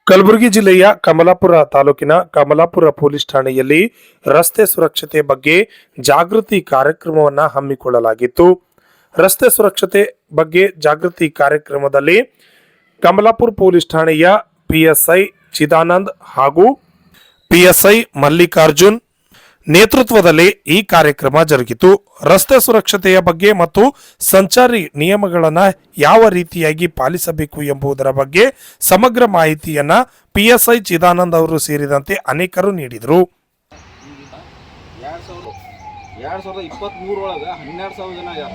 ಕಲಬುರಗಿ ಜಿಲ್ಲೆಯ ಕಮಲಾಪುರ ತಾಲೂಕಿನ ಕಮಲಾಪುರ ಪೊಲೀಸ್ ಠಾಣೆಯಲ್ಲಿ ರಸ್ತೆ ಸುರಕ್ಷತೆ ಬಗ್ಗೆ ಜಾಗೃತಿ ಕಾರ್ಯಕ್ರಮವನ್ನು ಹಮ್ಮಿಕೊಳ್ಳಲಾಗಿತ್ತು. ರಸ್ತೆ ಸುರಕ್ಷತೆ ಬಗ್ಗೆ ಜಾಗೃತಿ ಕಾರ್ಯಕ್ರಮದಲ್ಲಿ ಕಮಲಾಪುರ ಪೊಲೀಸ್ ಠಾಣೆಯ ಪಿಎಸ್ಐ ಚಿದಾನಂದ್ ಹಾಗೂ ಪಿಎಸ್ಐ ಮಲ್ಲಿಕಾರ್ಜುನ್ ನೇತೃತ್ವದಲ್ಲಿ ಈ ಕಾರ್ಯಕ್ರಮ ಜರುಗಿತು. ರಸ್ತೆ ಸುರಕ್ಷತೆಯ ಬಗ್ಗೆ ಮತ್ತು ಸಂಚಾರಿ ನಿಯಮಗಳನ್ನು ಯಾವ ರೀತಿಯಾಗಿ ಪಾಲಿಸಬೇಕು ಎಂಬುದರ ಬಗ್ಗೆ ಸಮಗ್ರ ಮಾಹಿತಿಯನ್ನ ಪಿಎಸ್ಐ ಚಿದಾನಂದ್ ಅವರು ಸೇರಿದಂತೆ ಅನೇಕರು ನೀಡಿದರು. 2023 ಒಳಗೆ 12,000 ಜನ ಆಗ್ಯಾರ.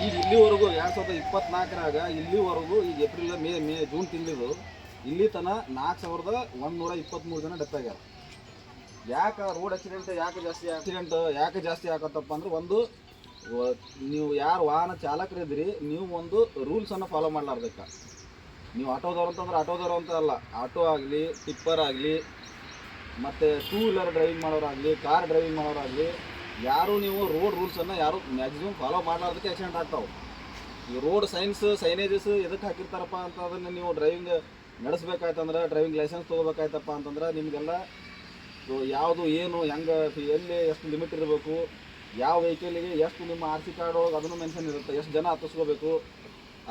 ಈಗ ಇಲ್ಲಿವರೆಗೂ 2024ರಾಗ ಇಲ್ಲಿವರೆಗೂ ಈಗ ಏಪ್ರಿಲ್ ಮೇ ಜೂನ್ ತಿಂಗಳು ಇಲ್ಲಿ ತನಕ 4,123 ಜನ ಡೆತ್ ಆಗ್ಯಾರ. ಯಾಕೆ ರೋಡ್ ಆಕ್ಸಿಡೆಂಟ್ ಯಾಕೆ ಜಾಸ್ತಿ ಆಗತ್ತಪ್ಪ ಅಂದ್ರೆ, ಒಂದು ನೀವು ಯಾರು ವಾಹನ ಚಾಲಕರಿದ್ರಿ ನೀವು ಒಂದು ರೂಲ್ಸನ್ನು ಫಾಲೋ ಮಾಡಲಾರ್ದಕ್ಕ. ನೀವು ಆಟೋದವ್ರು ಅಂತಂದ್ರೆ ಆಟೋದವ್ರು ಅಂತ ಅಲ್ಲ, ಆಟೋ ಆಗಲಿ, ಟಿಪ್ಪರ್ ಆಗಲಿ, ಮತ್ತು ಟೂ ವೀಲರ್ ಡ್ರೈವಿಂಗ್ ಮಾಡೋರಾಗಲಿ, ಕಾರ್ ಡ್ರೈವಿಂಗ್ ಮಾಡೋರಾಗಲಿ, ಯಾರು ನೀವು ರೋಡ್ ರೂಲ್ಸನ್ನು ಯಾರು ಮ್ಯಾಕ್ಸಿಮಮ್ ಫಾಲೋ ಮಾಡಲಾರ್ದಕ್ಕೆ ಆಕ್ಸಿಡೆಂಟ್ ಆಗ್ತಾವೆ. ಈ ರೋಡ್ ಸೈನೇಜಸ್ ಎದಕ್ಕೆ ಹಾಕಿರ್ತಾರಪ್ಪ ಅಂತ ಅದನ್ನು ನೀವು ಡ್ರೈವಿಂಗ್ ನಡೆಸ್ಬೇಕಾಯ್ತಂದ್ರೆ, ಡ್ರೈವಿಂಗ್ ಲೈಸೆನ್ಸ್ ತೊಗೋಬೇಕಾಯ್ತಪ್ಪ ಅಂತಂದ್ರೆ ನಿಮಗೆಲ್ಲ ಯಾವುದು ಏನು ಹೆಂಗೆ ಎಲ್ಲಿ ಎಷ್ಟು ಲಿಮಿಟ್ ಇರಬೇಕು, ಯಾವ ವೆಹಿಕಲಿಗೆ ಎಷ್ಟು ನಿಮ್ಮ RC ಕಾರ್ಡ್ ಒಳಗೆ ಅದನ್ನು ಮೆನ್ಷನ್ ಇರುತ್ತೆ, ಎಷ್ಟು ಜನ ಹತ್ತಿಸ್ಕೋಬೇಕು,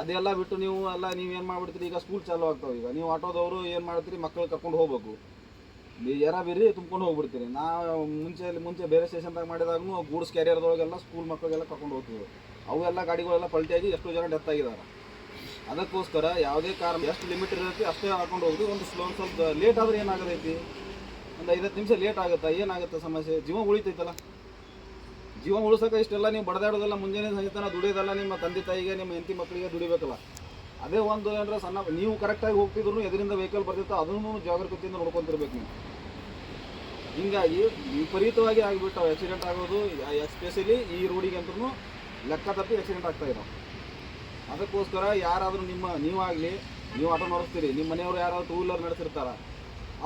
ಅದೆಲ್ಲ ಬಿಟ್ಟು ನೀವೇನು ಮಾಡಿಬಿಡ್ತೀರಿ. ಈಗ ಸ್ಕೂಲ್ ಚಾಲು ಆಗ್ತಾವೆ. ಈಗ ನೀವು ಆಟೋದವರು ಏನು ಮಾಡ್ತೀರಿ, ಮಕ್ಕಳು ಕರ್ಕೊಂಡು ಹೋಗ್ಬೇಕು, ಬೇರೆ ತುಂಬ್ಕೊಂಡು ಹೋಗ್ಬಿಡ್ತೀರಿ. ನಾವು ಮುಂಚೆ ಬೇರೆ ಸ್ಟೇಷನ್ದಾಗ ಮಾಡಿದಾಗೂ ಗೂಡ್ಸ್ ಕ್ಯಾರಿಯರ್ದೊಳಗೆಲ್ಲ ಸ್ಕೂಲ್ ಮಕ್ಕಳಿಗೆಲ್ಲ ಕರ್ಕೊಂಡು ಹೋಗ್ತೀವಿ. ಅವೆಲ್ಲ ಗಾಡಿಗಳೆಲ್ಲ ಪಲ್ಟಿಯಾಗಿ ಎಷ್ಟೋ ಜನ ಡೆತ್ ಆಗಿದ್ದಾರೆ. ಅದಕ್ಕೋಸ್ಕರ ಯಾವುದೇ ಕಾರಣ ಎಷ್ಟು ಲಿಮಿಟ್ ಇರುತ್ತೆ ಅಷ್ಟೇ ಹಾಕೊಂಡು ಹೋಗಿ. ಒಂದು ಸ್ವಲ್ಪ ಲೇಟ್ ಆದರೆ ಏನಾಗತೈತಿ, ಒಂದು 5-10 ನಿಮಿಷ ಲೇಟ್ ಆಗುತ್ತಾ, ಏನಾಗುತ್ತೆ ಸಮಸ್ಯೆ, ಜೀವ ಉಳಿತೈತಲ್ಲ. ಜೀವ ಉಳಿಸೋಕೆ ಇಷ್ಟೆಲ್ಲ ನೀವು ಬಡದಾಡೋದಲ್ಲ, ಮುಂಜಾನೆ ಸಂಜೆತನ ದುಡಿಯೋದಲ್ಲ, ನಿಮ್ಮ ತಂದೆ ತಾಯಿಗೆ ನಿಮ್ಮ ಹೆಂಡತಿ ಮಕ್ಕಳಿಗೆ ದುಡಿಬೇಕಲ್ಲ. ಅದೇ ಒಂದು ಏನಾರ ಸಣ್ಣ ನೀವು ಕರೆಕ್ಟಾಗಿ ಹೋಗ್ತಿದ್ರು ಎದರಿಂದ ವೆಹಿಕಲ್ ಬರ್ತಿತ್ತು ಅದನ್ನು ಜಾಗರೂಕತೆಯಿಂದ ನೋಡ್ಕೊತಿರ್ಬೇಕು ನೀವು. ಹೀಗಾಗಿ ವಿಪರೀತವಾಗಿ ಆಗಿಬಿಟ್ಟು ಆಕ್ಸಿಡೆಂಟ್ ಆಗೋದು, ಎಸ್ಪೆಷಲಿ ಈ ರೋಡಿಗೆ ಅಂತೂ ಲೆಕ್ಕ ತಪ್ಪಿ ಆಕ್ಸಿಡೆಂಟ್ ಆಗ್ತಾ ಇದ್ದಾವೆ. ಅದಕ್ಕೋಸ್ಕರ ಯಾರಾದರೂ ನೀವಾಗಲಿ, ನೀವು ಆಟೋ ನಡೆಸ್ತೀರಿ, ನಿಮ್ಮ ಮನೆಯವರು ಯಾರಾದ್ರು ಟೂ ವೀಲರ್ ನಡೆಸಿರ್ತಾರೆ,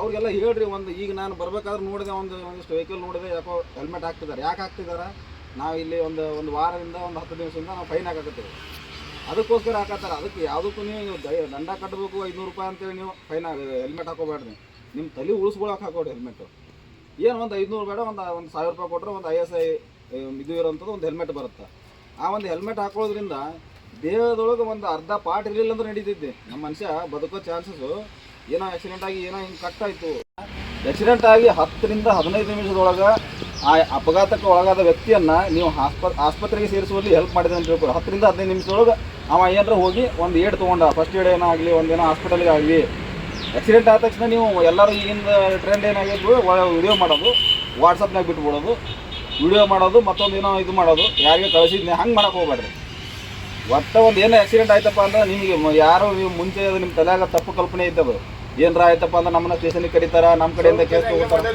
ಅವ್ರಿಗೆಲ್ಲ ಹೇಳ್ರಿ. ಈಗ ನಾನು ಬರ್ಬೇಕಾದ್ರೆ ನೋಡಿದೆ, ಒಂದಿಷ್ಟು ವೆಹಿಕಲ್ ನೋಡಿದೆ, ಯಾಕೋ ಹೆಲ್ಮೆಟ್ ಹಾಕ್ತಿದ್ದಾರೆ. ಯಾಕೆ ಹಾಕ್ತಿದ್ದಾರೆ, ನಾವು ಇಲ್ಲಿ ಒಂದು ವಾರದಿಂದ 10 ದಿವಸದಿಂದ ನಾವು ಫೈನ್ ಹಾಕತ್ತೀವಿ. ಅದಕ್ಕೋಸ್ಕರ ಹಾಕತ್ತಾರೆ. ಅದಕ್ಕೆ ಯಾವುದಕ್ಕೂ ನೀವು ದಂಡ ಕಟ್ಟಬೇಕು, 500 ರೂಪಾಯಿ ಅಂತೇಳಿ ನೀವು ಫೈನ್ ಹೆಲ್ಮೆಟ್ ಹಾಕೋಬೇಡ್ರಿ. ನಿಮ್ಮ ತಲೆ ಉಳಿಸ್ಕೊಳಕ್ಕೆ ಹಾಕೋಡಿ ಹೆಲ್ಮೆಟ್ಟು. ಏನು ಒಂದು 500 ಬೇಡ, ಒಂದು 1,000 ರೂಪಾಯಿ ಕೊಟ್ಟರೆ ಒಂದು ISI ಇದು ಇರೋಂಥದ್ದು ಒಂದು ಹೆಲ್ಮೆಟ್ ಬರುತ್ತೆ. ಆ ಒಂದು ಹೆಲ್ಮೆಟ್ ಹಾಕೊಳ್ಳೋದ್ರಿಂದ ದೇಹದೊಳಗೆ ಒಂದು ಅರ್ಧ ಪಾರ್ಟ್ ಇರಲಿಲ್ಲ ಅಂದ್ರೆ ನಡೀತಿದ್ದೆ. ನಮ್ಮ ಮನುಷ್ಯ ಬದುಕೋ ಚಾನ್ಸಸ್ಸು ಏನೋ ಆಕ್ಸಿಡೆಂಟ್ ಆಗಿ ಏನೋ ಹಿಂಗೆ ಕಟ್ಟಾಯಿತು. ಆಕ್ಸಿಡೆಂಟ್ ಆಗಿ 10ರಿಂದ 15 ನಿಮಿಷದೊಳಗೆ ಆ ಅಪಘಾತಕ್ಕೆ ಒಳಗಾದ ವ್ಯಕ್ತಿಯನ್ನು ನೀವು ಆಸ್ಪತ್ರೆಗೆ ಸೇರಿಸುವಲ್ಲಿ ಹೆಲ್ಪ್ ಮಾಡಿದೆ ಅಂತ ಹೇಳ್ಬೋದು. 10ರಿಂದ 15 ನಿಮಿಷದೊಳಗೆ ಅವ ಏನಾರ ಹೋಗಿ ಒಂದು ಏಡ್ ತೊಗೊಂಡ, ಫಸ್ಟ್ ಏಡ್ ಏನೋ ಆಗಲಿ, ಒಂದೇನೋ ಹಾಸ್ಪಿಟಲ್ಗೆ ಆಗಲಿ. ಆಕ್ಸಿಡೆಂಟ್ ಆದ ತಕ್ಷಣ ನೀವು ಎಲ್ಲರೂ ಈಗಿನ ಟ್ರೆಂಡ್ ಏನಾಗಿದ್ದು ವಿಡಿಯೋ ಮಾಡೋದು, ವಾಟ್ಸಪ್ನಾಗ ಬಿಟ್ಬಿಡೋದು, ವಿಡಿಯೋ ಮಾಡೋದು, ಮತ್ತೊಂದು ಏನೋ ಇದು ಮಾಡೋದು, ಯಾರಿಗೆ ಕಳಿಸಿದ್ನೆ ಹಂಗೆ ಮಾಡೋಕೆ ಹೋಗ್ಬೇಡ್ರಿ. ಒಟ್ಟು ಒಂದು ಏನೋ ಆಕ್ಸಿಡೆಂಟ್ ಆಯ್ತಪ್ಪ ಅಂದ್ರೆ ನಿಮಗೆ ಯಾರು ನೀವು ಮುಂಚೆ ನಿಮ್ಮ ತಲೆಯಾಗ ತಪ್ಪು ಕಲ್ಪನೆ ಇದ್ದದು, ಏನರ ಆಯ್ತಪ್ಪ ಅಂದ್ರೆ ನಮ್ಮನ್ನ ಸ್ಟೇಷನಿಗೆ ಕರೀತಾರ, ನಮ್ಮ ಕಡೆಯಿಂದ ಕೇಸ್ ತಗೋತಾರೆ.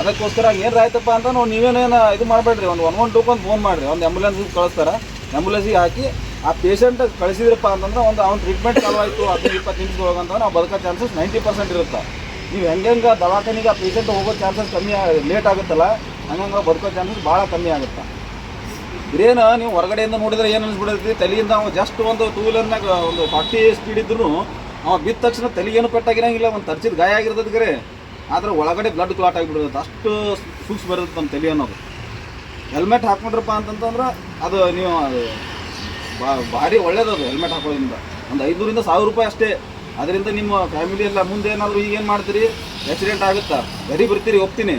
ಅದಕ್ಕೋಸ್ಕರ ಏನರ ಆಯ್ತಪ್ಪ ಅಂತ ನೀವೇನೇನು ಇದು ಮಾಡಬೇಡ್ರಿ. ಒಂದು 112 ಅಂತ ಫೋನ್ ಮಾಡಿರಿ, ಒಂದು ಆ್ಯಂಬುಲೆನ್ಸ್ಗೆ ಕಳಿಸ್ತಾರೆ. ಆ್ಯಂಬುಲೆನ್ಸಿಗೆ ಹಾಕಿ ಆ ಪೇಷಂಟ್ ಕಳಿಸಿದ್ರಪ್ಪ ಅಂತಂದ್ರೆ ಒಂದು ಅವ್ನ ಟ್ರೀಟ್ಮೆಂಟ್ ಚಾಲುವಾಯಿತು 15-20 ನಿಮಿಷದೊಳಗೆ ಅಂತ ನಾವು ಬದುಕೋ ಚಾನ್ಸಸ್ 90% ಇರುತ್ತೆ. ನೀವು ಹೆಂಗೆ ದವಾಖಾನಿಗೆ ಆ ಪೇಷಂಟ್ ಹೋಗೋ ಚಾನ್ಸಸ್ ಕಮ್ಮಿ, ಲೇಟ್ ಆಗುತ್ತಲ್ಲ, ಹಂಗಂಗೆ ಬದುಕೋ ಚಾನ್ಸಸ್ ಭಾಳ ಕಮ್ಮಿ ಆಗುತ್ತೆ. ಇದೇನು ನೀವು ಹೊರಗಡೆಯಿಂದ ನೋಡಿದ್ರೆ ಏನು ಅನಿಸ್ಬಿಡುತ್ತೆ, ತಲೆಯಿಂದ ಅವ ಜಸ್ಟ್ ಒಂದು ಟೂ ವೀಲರ್ನಾಗ ಒಂದು 40 ಸ್ಪೀಡ್ ಇದ್ರೂ ಅವ ಬಿದ್ದ ತಕ್ಷಣ ತಲೆಗೇನು ಪೆಟ್ಟಾಗಿರಂಗಿಲ್ಲ, ಒಂದು ತರ್ಚಿದ ಗಾಯ ಆಗಿರ್ತದೆ ಕರೆ, ಆದರೆ ಒಳಗಡೆ ಬ್ಲಡ್ ಕ್ಲಾಟ್ ಆಗಿಬಿಡುತ್ತೆ. ಅಷ್ಟು ಸೂಕ್ಷ್ಮ ಬರುತ್ತೆ ನಮ್ಮ ತಲೆ ಅನ್ನೋದು. ಹೆಲ್ಮೆಟ್ ಹಾಕ್ಕೊಂಡ್ರಪ್ಪ ಅಂತಂತಂದ್ರೆ ಅದು ನೀವು ಅದು ಭಾರಿ ಒಳ್ಳೇದದು. ಹೆಲ್ಮೆಟ್ ಹಾಕೋದ್ರಿಂದ ಒಂದು 500ರಿಂದ 1,000 ರೂಪಾಯಿ ಅಷ್ಟೇ. ಅದರಿಂದ ನಿಮ್ಮ ಫ್ಯಾಮಿಲಿ ಎಲ್ಲ ಮುಂದೆ ಏನಾದರೂ ಈಗೇನು ಮಾಡ್ತೀರಿ, ಆಕ್ಸಿಡೆಂಟ್ ಆಗುತ್ತಾ ಗರಿ ಬರ್ತೀರಿ, ಹೋಗ್ತೀನಿ,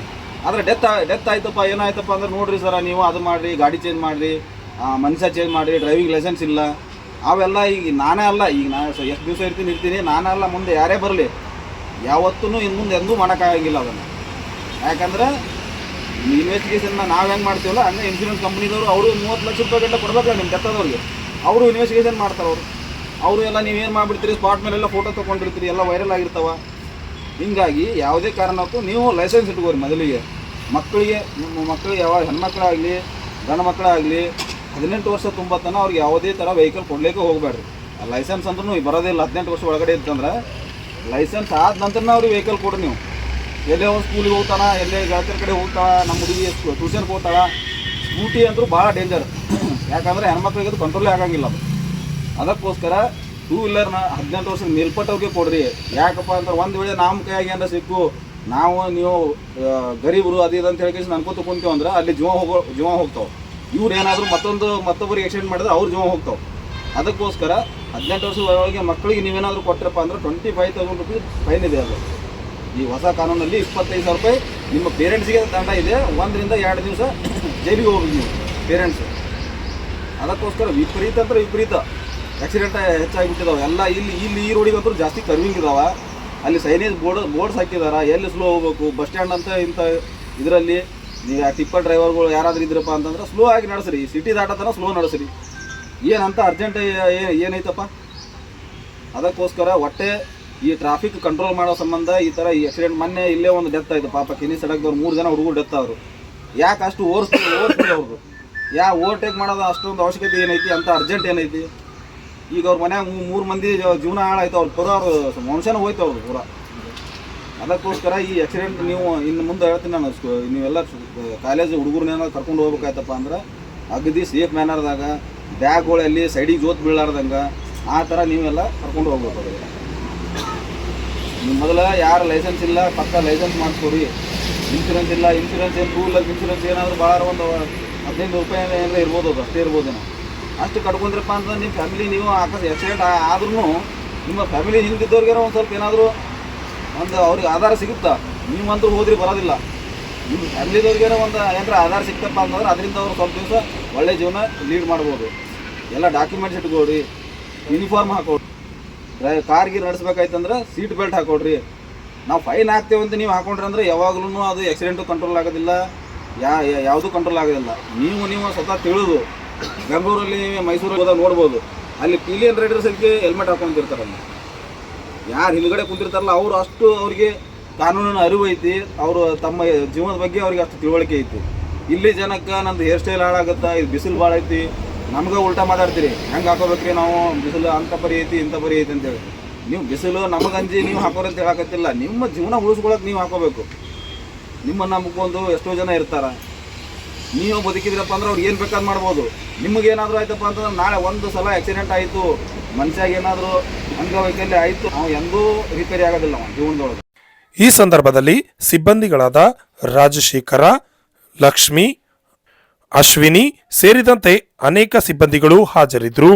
ಆದರೆ ಡೆತ್ ಆಯ್ತಪ್ಪ ಏನಾಯ್ತಪ್ಪ ಅಂದ್ರೆ ನೋಡಿರಿ ಸರ, ನೀವು ಅದು ಮಾಡಿರಿ, ಗಾಡಿ ಚೇಂಜ್ ಮಾಡಿರಿ, ಮನುಷ್ಯ ಚೇಂಜ್ ಮಾಡಿರಿ, ಡ್ರೈವಿಂಗ್ ಲೈಸೆನ್ಸ್ ಇಲ್ಲ, ಅವೆಲ್ಲ ಈಗ ನಾನೇ ಅಲ್ಲ, ಈಗ ನಾನು ಎಷ್ಟು ದಿವಸ ಇರ್ತೀನಿ ನಾನೇ ಅಲ್ಲ, ಮುಂದೆ ಯಾರೇ ಬರಲಿ ಯಾವತ್ತೂ ಇನ್ನು ಮುಂದೆ ಎಂದೂ ಮಾಡೋಕ್ಕಾಗಿಲ್ಲ ಅದನ್ನು. ಯಾಕಂದ್ರೆ ಇನ್ವೆಸ್ಟಿಗೇಷನ್ನ ನಾವು ಹೆಂಗೆ ಮಾಡ್ತೀವಲ್ಲ ಹಂಗೆ ಇನ್ಶೂರೆನ್ಸ್ ಕಂಪ್ನಿದವರು ಅವರು 30 ಲಕ್ಷ ರೂಪಾಯಿ ಗಂಟೆ ಕೊಡ್ಬೇಕಲ್ಲ ನಿಮ್ಮ ಡೆತ್ ಆದವ್ರಿಗೆ. ಅವರು ಇನ್ವೆಸ್ಟಿಗೇಷನ್ ಮಾಡ್ತಾರೆ. ಅವರು ಎಲ್ಲ ನೀವೇನು ಮಾಡಿಬಿಡ್ತೀರಿ, ಸ್ಪಾಟ್ ಮೇಲೆಲ್ಲ ಫೋಟೋ ತೊಗೊಂಡಿರ್ತೀರಿ, ಎಲ್ಲ ವೈರಲ್ ಆಗಿರ್ತಾವೆ. ಹೀಗಾಗಿ ಯಾವುದೇ ಕಾರಣಕ್ಕೂ ನೀವು ಲೈಸೆನ್ಸ್ ಇಟ್ಕೋರಿ ಮೊದಲಿಗೆ. ನಿಮ್ಮ ಮಕ್ಕಳಿಗೆ ಯಾವ ಹೆಣ್ಮಕ್ಳಾಗಲಿ ಗಂಡು ಮಕ್ಕಳಾಗಲಿ 18 ವರ್ಷ ತುಂಬತ್ತನ ಅವ್ರಿಗೆ ಯಾವುದೇ ಥರ ವೆಹಿಕಲ್ ಕೊಡಲಿಕ್ಕೆ ಹೋಗಬೇಡ್ರಿ. ಲೈಸೆನ್ಸ್ ಅಂದ್ರೂ ಬರೋದಿಲ್ಲ 18 ವರ್ಷ ಒಳಗಡೆ ಇತ್ತಂದ್ರೆ. ಲೈಸೆನ್ಸ್ ಆದ ನಂತರ ಅವ್ರಿಗೆ ವೆಹಿಕಲ್ ಕೊಡ್ರಿ. ನೀವು ಎಲ್ಲೇ ಒಂದು ಸ್ಕೂಲಿಗೆ ಹೋಗ್ತಾನ, ಎಲ್ಲೇ ಗೆಳತಿಯರ ಕಡೆ ಹೋಗ್ತಾಳ, ನಮ್ಮ ಹುಡುಗಿ ಟ್ಯೂಷನ್ಗೆ ಹೋಗ್ತಾಳ, ಸ್ಕೂಟಿ ಅಂದರೂ ಭಾಳ ಡೇಂಜರ್. ಯಾಕಂದರೆ ಹೆಣ್ಮಕ್ಳಿಗೆ ಅದು ಕಂಟ್ರೋಲೇ ಆಗಂಗಿಲ್ಲ ಅದು. ಅದಕ್ಕೋಸ್ಕರ ಟೂ ವೀಲರ್ನ 18 ವರ್ಷದ ಮೇಲ್ಪಟ್ಟವ್ರಿಗೆ ಕೊಡ್ರಿ. ಯಾಕಪ್ಪ ಅಂದ್ರೆ ಒಂದು ವೇಳೆ ನಮ್ಮ ಕೈಯಾಗಿ ಏನಾರ ಸಿಕ್ಕು ನೀವು ಗರೀಬರು ಅದು ಇದು ಅಂತ ಹೇಳಿ ಅನ್ಕೋತ ಕುಂತೀವಿ ಅಂದ್ರೆ ಅಲ್ಲಿ ಜೀವ ಹೋಗ್ತಾವೆ. ಇವ್ರು ಏನಾದರೂ ಮತ್ತೊಬ್ಬರಿಗೆ ಎಕ್ಸಿಡೆಂಟ್ ಮಾಡಿದ್ರೆ ಅವ್ರ ಜೀವ ಹೋಗ್ತಾವೆ. ಅದಕ್ಕೋಸ್ಕರ 18 ವರ್ಷದ ಒಳಗೆ ಮಕ್ಕಳಿಗೆ ನೀವೇನಾದರೂ ಕೊಟ್ಟರಪ್ಪ ಅಂದ್ರೆ 25,000 ರೂಪಾಯಿ ಫೈನ್ ಇದೆ. ಅದು ಈ ಹೊಸ ಕಾನೂನಲ್ಲಿ 25,000 ರೂಪಾಯಿ ನಿಮ್ಮ ಪೇರೆಂಟ್ಸ್ಗೆ ದಂಡ ಇದೆ. 1 ರಿಂದ 2 ದಿವಸ ಜೈಲಿಗೆ ಹೋಗ್ಬೇಕು ನೀವು ಪೇರೆಂಟ್ಸ್. ಅದಕ್ಕೋಸ್ಕರ ವಿಪರೀತ ಆಕ್ಸಿಡೆಂಟ್ ಹೆಚ್ಚಾಗಿಬಿಟ್ಟಿದಾವೆ ಎಲ್ಲ. ಇಲ್ಲಿ ಈ ರೋಡಿಗಂತೂ ಜಾಸ್ತಿ ಕರ್ವಿಂಗ್ ಇದಾವೆ. ಅಲ್ಲಿ ಸೈನೇಜ್ ಬೋರ್ಡ್ಸ್ ಹಾಕಿದಾರೆ, ಎಲ್ಲಿ ಸ್ಲೋ ಹೋಗ್ಬೇಕು. ಬಸ್ ಸ್ಟ್ಯಾಂಡ್ ಅಂತ ಇಂಥ ಇದರಲ್ಲಿ ನೀವು ಆ ಟಿಪ್ಪರ್ ಡ್ರೈವರ್ಗಳು ಯಾರಾದರೂ ಇದ್ರಪ್ಪ ಅಂತಂದ್ರೆ ಸ್ಲೋ ಆಗಿ ನಡೆಸ್ರಿ. City ದಾಟತನ slow ನಡೆಸ್ರಿ. ಏನಂತ ಅರ್ಜೆಂಟ್ ಏನೈತಪ್ಪ. ಅದಕ್ಕೋಸ್ಕರ ಒಟ್ಟೆ ಈ ಟ್ರಾಫಿಕ್ ಕಂಟ್ರೋಲ್ ಮಾಡೋ ಸಂಬಂಧ ಈ ಥರ ಈ ಆಕ್ಸಿಡೆಂಟ್ ಮೊನ್ನೆ ಇಲ್ಲೇ ಒಂದು ಡೆತ್ ಆಯಿತು ಪಾಪ. ಕಿನಿ ಸಡಕ್ದವ್ರು 3 ಜನ ಹುಡುಗರು ಡೆತ್ ಆದರು. ಯಾಕೆ ಅಷ್ಟು ಓವರ್ಸ್ಪೀಡ್ ಅವ್ರದ್ದು ಓವರ್ಟೇಕ್ ಮಾಡೋದು ಅಷ್ಟೊಂದು ಅವಶ್ಯಕತೆ ಏನೈತಿ ಅಂತ ಅರ್ಜೆಂಟ್ ಏನೈತಿ. ಈಗ ಅವ್ರ ಮನ್ಯಾಗ 3 ಮಂದಿ ಜೀವನ ಹಾಳಾಯ್ತು. ಅವ್ರ ವಂಶನ ಹೋಯ್ತು ಅವ್ರು ಪೂರ. ಅದಕ್ಕೋಸ್ಕರ ಈ ಆಕ್ಸಿಡೆಂಟ್ ನೀವು ಇನ್ನು ಮುಂದೆ ಹೇಳ್ತೀನಿ ನಾನು, ನೀವೆಲ್ಲ ಕಾಲೇಜ್ ಹುಡುಗರನ್ನೇನೋ ಕರ್ಕೊಂಡು ಹೋಗ್ಬೇಕಾಯ್ತಪ್ಪ ಅಂದ್ರೆ ಅಗದಿ ಸೇಫ್ ಮ್ಯಾನರ್ದಾಗ ಬ್ಯಾಗ್ಗಳಲ್ಲಿ ಸೈಡಿಗೆ ಜೋತ್ ಬೀಳಾರ್ದಂಗೆ ಆ ಥರ ನೀವೆಲ್ಲ ಕರ್ಕೊಂಡು ಹೋಗ್ಬೇಕು. ನೀವು ಮೊದಲು ಯಾರು ಲೈಸೆನ್ಸ್ ಇಲ್ಲ ಪಕ್ಕ ಲೈಸೆನ್ಸ್ ಮಾಡಿಸ್ಕೊಡಿ. ಇನ್ಶೂರೆನ್ಸ್ ಇಲ್ಲ, ಇನ್ಶೂರೆನ್ಸ್ ಏನು ಟೂ ವೀಲರ್ ಇನ್ಶೂರೆನ್ಸ್ ಏನಾದರೂ ಭಾಳ ಒಂದು 15 ರೂಪಾಯಿ ಏನಾದರೂ ಇರ್ಬೋದು. ಅದು ಅಷ್ಟೇ ಇರ್ಬೋದೇನೋ. ಅಷ್ಟು ಕಟ್ಕೊಂಡ್ರಪ್ಪ ಅಂತಂದ್ರೆ ನಿಮ್ಮ ಫ್ಯಾಮಿಲಿ ನೀವು ಆಕ್ಸಿಡೆಂಟ್ ಆದ್ರೂ ನಿಮ್ಮ ಫ್ಯಾಮಿಲಿ ಹಿಂದಿದ್ದವ್ರಿಗೇನೋ ಒಂದು ಸ್ವಲ್ಪ ಏನಾದರೂ ಒಂದು ಅವ್ರಿಗೆ ಆಧಾರ ಸಿಗುತ್ತಾ. ನೀವಂತೂ ಹೋದ್ರಿ ಬರೋದಿಲ್ಲ. ನಿಮ್ಮ ಫ್ಯಾಮಿಲಿದವ್ರಿಗೇನೋ ಒಂದು ಏನಾರ ಆಧಾರ ಸಿಕ್ತಪ್ಪ ಅಂತಂದ್ರೆ ಅದರಿಂದ ಅವ್ರು ಸ್ವಲ್ಪ ದಿವಸ ಒಳ್ಳೆ ಜೀವನ ಲೀಡ್ ಮಾಡ್ಬೋದು. ಎಲ್ಲ ಡಾಕ್ಯುಮೆಂಟ್ಸ್ ಇಟ್ಕೊಳ್ರಿ, ಯೂನಿಫಾರ್ಮ್ ಹಾಕೊಳ್ರಿ. ಕಾರ್ಗೆ ನಡೆಸ್ಬೇಕಾಯ್ತಂದ್ರೆ ಸೀಟ್ ಬೆಲ್ಟ್ ಹಾಕೊಳ್ರಿ. ನಾವು ಫೈನ್ ಹಾಕ್ತೇವೆ ಅಂತ ನೀವು ಹಾಕೊಂಡ್ರಿ ಅಂದ್ರೆ ಯಾವಾಗಲೂ ಅದು ಆಕ್ಸಿಡೆಂಟು ಕಂಟ್ರೋಲ್ ಆಗೋದಿಲ್ಲ, ಯಾವುದೂ ಕಂಟ್ರೋಲ್ ಆಗೋದಿಲ್ಲ. ನೀವು ಸ್ವತಃ ತಿಳಿದು ಬೆಂಗಳೂರಲ್ಲಿ ಮೈಸೂರಲ್ಲಿ ಹೋದಾಗ ನೋಡ್ಬೋದು, ಅಲ್ಲಿ ಪಿಲಿಯನ್ ರೈಡರ್ಸ್ಗೆ ಹೆಲ್ಮೆಟ್ ಹಾಕೊಂಡಿರ್ತಾರಲ್ಲ. ಯಾರು ಹಿಂದ್ಗಡೆ ಕುಂತಿರ್ತಾರಲ್ಲ ಅವರು ಅಷ್ಟು ಅವ್ರಿಗೆ ಕಾನೂನಿನ ಅರಿವು ಐತಿ. ಅವರು ತಮ್ಮ ಜೀವನದ ಬಗ್ಗೆ ಅವ್ರಿಗೆ ಅಷ್ಟು ತಿಳುವಳಿಕೆ ಐತಿ. ಇಲ್ಲಿ ಜನಕ್ಕೆ ನಂದು ಹೇರ್ ಸ್ಟೈಲ್ ಹಾಳಾಗುತ್ತಾ, ಇದು ಬಿಸಿಲು ಭಾಳ ಐತಿ, ನಮ್ಗೆ ಉಲ್ಟಾ ಮಾತಾಡ್ತೀರಿ. ಹೆಂಗೆ ಹಾಕೋಬೇಕ್ರಿ ನಾವು, ಬಿಸಿಲು ಅಂಥ ಪರಿ ಐತಿ ಇಂಥ ಪರಿ ಐತಿ ಅಂತೇಳಿ. ನೀವು ಬಿಸಿಲು ನಮಗಂಜಿ ನೀವು ಹಾಕೋರಿ ಅಂತ ಹೇಳಕತ್ತಿಲ್ಲ. ನಿಮ್ಮ ಜೀವನ ಉಳಿಸ್ಕೊಳಕ್ಕೆ ನೀವು ಹಾಕೋಬೇಕು. ನಿಮ್ಮನ್ನು ನಂಬ್ಕೊಂಡು ಎಷ್ಟೋ ಜನ ಇರ್ತಾರೆ. ನೀವು ಬದುಕಿದ್ರಪ್ಪ ಅಂದ್ರೆ ಅವ್ರು ಏನು ಬೇಕಾದ್ ಮಾಡ್ಬೋದು. ನಿಮಗೇನಾದರೂ ಆಯ್ತಪ್ಪ ಅಂತಂದ್ರೆ ನಾಳೆ ಒಂದು ಸಲ ಆಕ್ಸಿಡೆಂಟ್ ಆಯಿತು, ಮನುಷ್ಯಾಗ ಏನಾದರೂ ಅಂಗವೈಕಲ್ಯ ಆಯಿತು, ನಾವು ಎಂದೂ ರಿಪೇರಿ ಆಗೋದಿಲ್ಲ ಜೀವನದೊಳಗೆ. ಈ ಸಂದರ್ಭದಲ್ಲಿ ಸಿಬ್ಬಂದಿಗಳಾದ ರಾಜಶೇಖರ, ಲಕ್ಷ್ಮಿ, ಅಶ್ವಿನಿ ಸೇರಿದಂತೆ ಅನೇಕ ಸಿಬ್ಬಂದಿಗಳು ಹಾಜರಿದ್ದರು.